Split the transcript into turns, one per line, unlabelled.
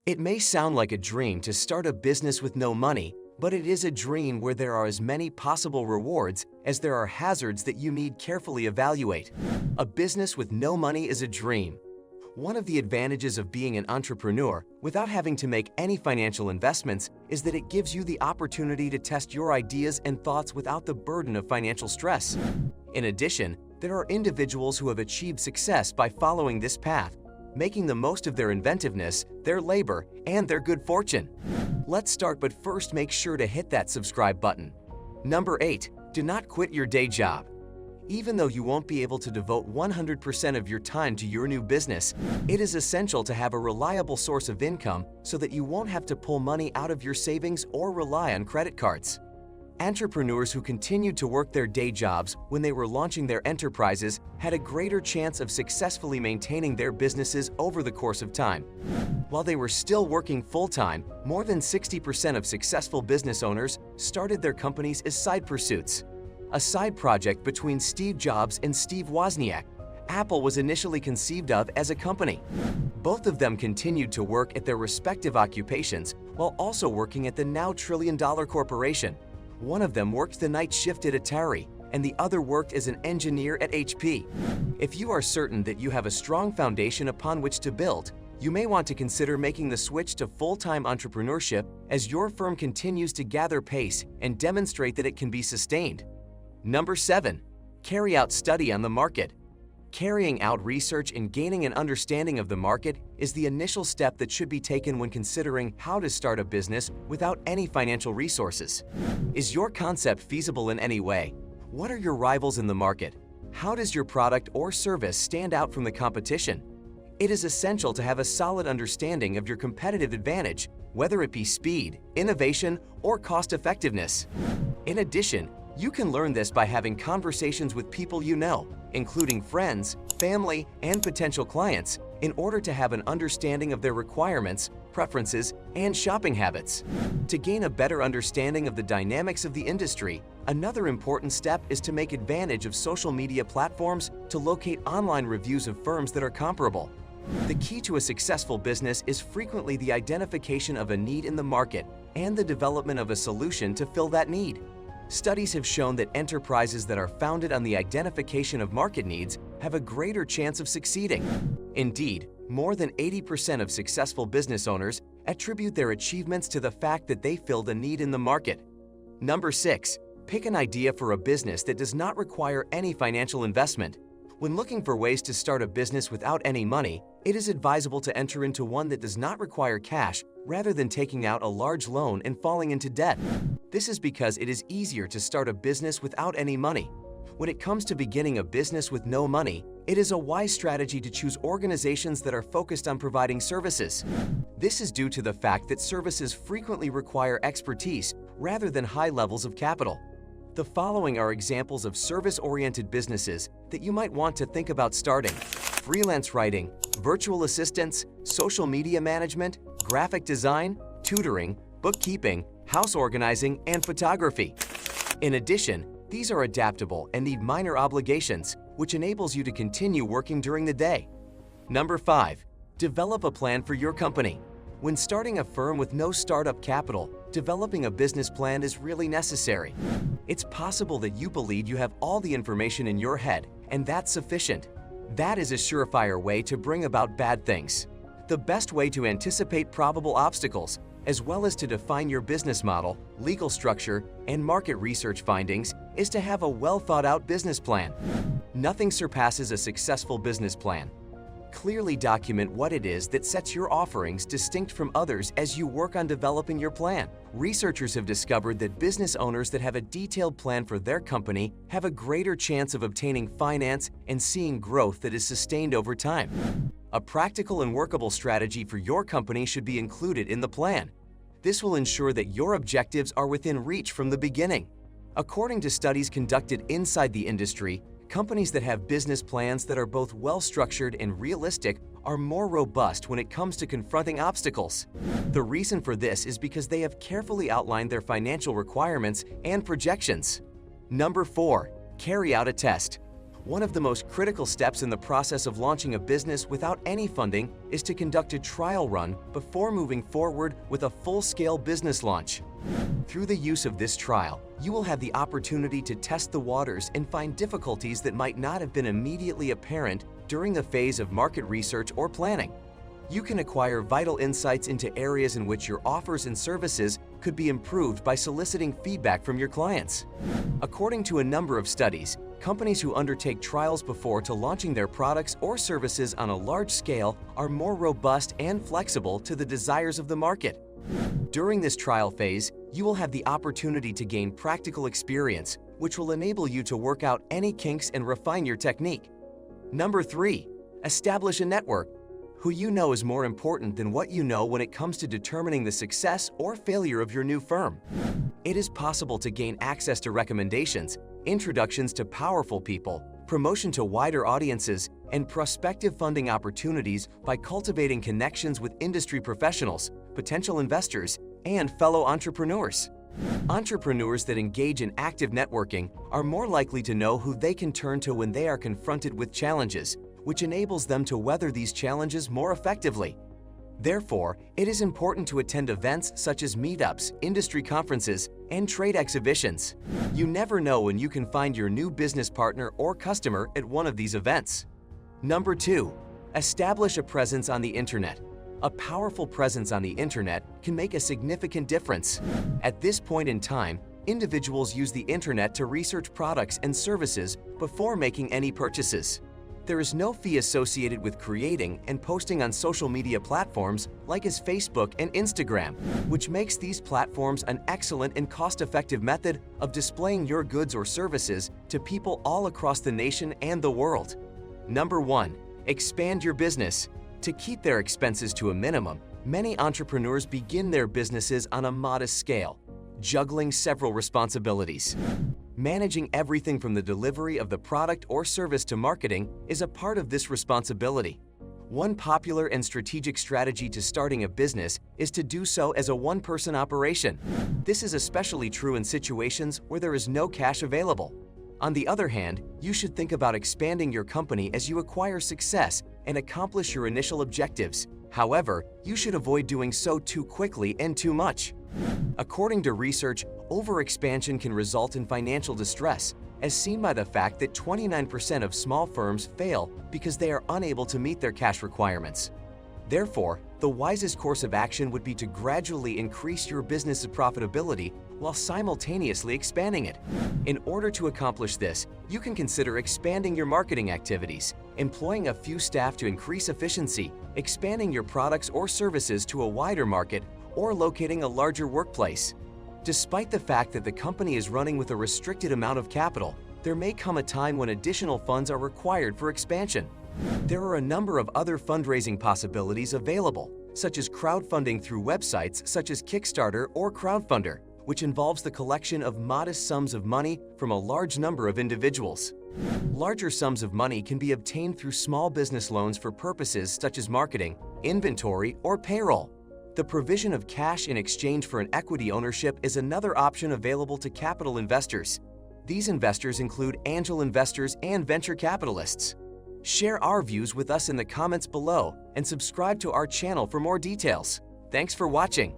It may sound like a dream to start a business with no money, but it is a dream where there are as many possible rewards as there are hazards that you need carefully evaluate. A business with no money is a dream. One of the advantages of being an entrepreneur without having to make any financial investments is that it gives you the opportunity to test your ideas and thoughts without the burden of financial stress. In addition, there are individuals who have achieved success by following this path, making the most of their inventiveness, their labor, and their good fortune. Let's start, but first make sure to hit that subscribe button. Number 8. Do not quit your day job. Even though you won't be able to devote 100% of your time to your new business, it is essential to have a reliable source of income so that you won't have to pull money out of your savings or rely on credit cards. Entrepreneurs who continued to work their day jobs when they were launching their enterprises had a greater chance of successfully maintaining their businesses over the course of time. While they were still working full-time, more than 60% of successful business owners started their companies as side pursuits. A side project between Steve Jobs and Steve Wozniak, Apple was initially conceived of as a company. Both of them continued to work at their respective occupations while also working at the now trillion-dollar corporation. One of them worked the night shift at Atari, and the other worked as an engineer at HP. If you are certain that you have a strong foundation upon which to build, you may want to consider making the switch to full-time entrepreneurship as your firm continues to gather pace and demonstrate that it can be sustained. Number 7. Carry out study on the market. Carrying out research and gaining an understanding of the market is the initial step that should be taken when considering how to start a business without any financial resources. Is your concept feasible in any way? What are your rivals in the market? How does your product or service stand out from the competition? It is essential to have a solid understanding of your competitive advantage, whether it be speed, innovation, or cost-effectiveness. In addition, you can learn this by having conversations with people you know, including friends, family, and potential clients, in order to have an understanding of their requirements, preferences, and shopping habits. To gain a better understanding of the dynamics of the industry, another important step is to make advantage of social media platforms to locate online reviews of firms that are comparable. The key to a successful business is frequently the identification of a need in the market and the development of a solution to fill that need. Studies have shown that enterprises that are founded on the identification of market needs have a greater chance of succeeding. Indeed, more than 80% of successful business owners attribute their achievements to the fact that they filled a need in the market. Number 6. Pick an idea for a business that does not require any financial investment. When looking for ways to start a business without any money, it is advisable to enter into one that does not require cash rather than taking out a large loan and falling into debt. This is because it is easier to start a business without any money. When it comes to beginning a business with no money, it is a wise strategy to choose organizations that are focused on providing services. This is due to the fact that services frequently require expertise rather than high levels of capital. The following are examples of service-oriented businesses that you might want to think about starting: freelance writing, virtual assistants, social media management, graphic design, tutoring, bookkeeping, house organizing, and photography. In addition, these are adaptable and need minor obligations, which enables you to continue working during the day. Number 5. Develop a plan for your company. When starting a firm with no startup capital, developing a business plan is really necessary. It's possible that you believe you have all the information in your head, and that's sufficient. That is a surefire way to bring about bad things. The best way to anticipate probable obstacles, as well as to define your business model, legal structure, and market research findings, is to have a well-thought-out business plan. Nothing surpasses a successful business plan. Clearly document what it is that sets your offerings distinct from others as you work on developing your plan. Researchers have discovered that business owners that have a detailed plan for their company have a greater chance of obtaining finance and seeing growth that is sustained over time. A practical and workable strategy for your company should be included in the plan. This will ensure that your objectives are within reach from the beginning. According to studies conducted inside the industry, companies that have business plans that are both well-structured and realistic are more robust when it comes to confronting obstacles. The reason for this is because they have carefully outlined their financial requirements and projections. Number 4. Carry out a test. One of the most critical steps in the process of launching a business without any funding is to conduct a trial run before moving forward with a full-scale business launch. Through the use of this trial, you will have the opportunity to test the waters and find difficulties that might not have been immediately apparent during the phase of market research or planning. You can acquire vital insights into areas in which your offers and services could be improved by soliciting feedback from your clients. According to a number of studies, companies who undertake trials before to launching their products or services on a large scale are more robust and flexible to the desires of the market. During this trial phase, you will have the opportunity to gain practical experience, which will enable you to work out any kinks and refine your technique. Number 3. Establish a network. Who you know is more important than what you know when it comes to determining the success or failure of your new firm. It is possible to gain access to recommendations, introductions to powerful people, promotion to wider audiences, and prospective funding opportunities by cultivating connections with industry professionals, potential investors, and fellow entrepreneurs. Entrepreneurs that engage in active networking are more likely to know who they can turn to when they are confronted with challenges, which enables them to weather these challenges more effectively. Therefore, it is important to attend events such as meetups, industry conferences, and trade exhibitions. You never know when you can find your new business partner or customer at one of these events. Number 2. Establish a presence on the internet. A powerful presence on the internet can make a significant difference. At this point in time, individuals use the internet to research products and services before making any purchases. There is no fee associated with creating and posting on social media platforms like as Facebook and Instagram, which makes these platforms an excellent and cost-effective method of displaying your goods or services to people all across the nation and the world. Number 1. Expand your business. To keep their expenses to a minimum, many entrepreneurs begin their businesses on a modest scale, juggling several responsibilities. Managing everything from the delivery of the product or service to marketing is a part of this responsibility. One popular and strategic strategy to starting a business is to do so as a one-person operation. This is especially true in situations where there is no cash available. On the other hand, you should think about expanding your company as you acquire success and accomplish your initial objectives. However, you should avoid doing so too quickly and too much. According to research, overexpansion can result in financial distress, as seen by the fact that 29% of small firms fail because they are unable to meet their cash requirements. Therefore, the wisest course of action would be to gradually increase your business's profitability while simultaneously expanding it. In order to accomplish this, you can consider expanding your marketing activities, employing a few staff to increase efficiency, expanding your products or services to a wider market, or locating a larger workplace. Despite the fact that the company is running with a restricted amount of capital, there may come a time when additional funds are required for expansion. There are a number of other fundraising possibilities available, such as crowdfunding through websites such as Kickstarter or Crowdfunder, which involves the collection of modest sums of money from a large number of individuals. Larger sums of money can be obtained through small business loans for purposes such as marketing, inventory, or payroll. The provision of cash in exchange for an equity ownership is another option available to capital investors. These investors include angel investors and venture capitalists. Share our views with us in the comments below and subscribe to our channel for more details. Thanks for watching.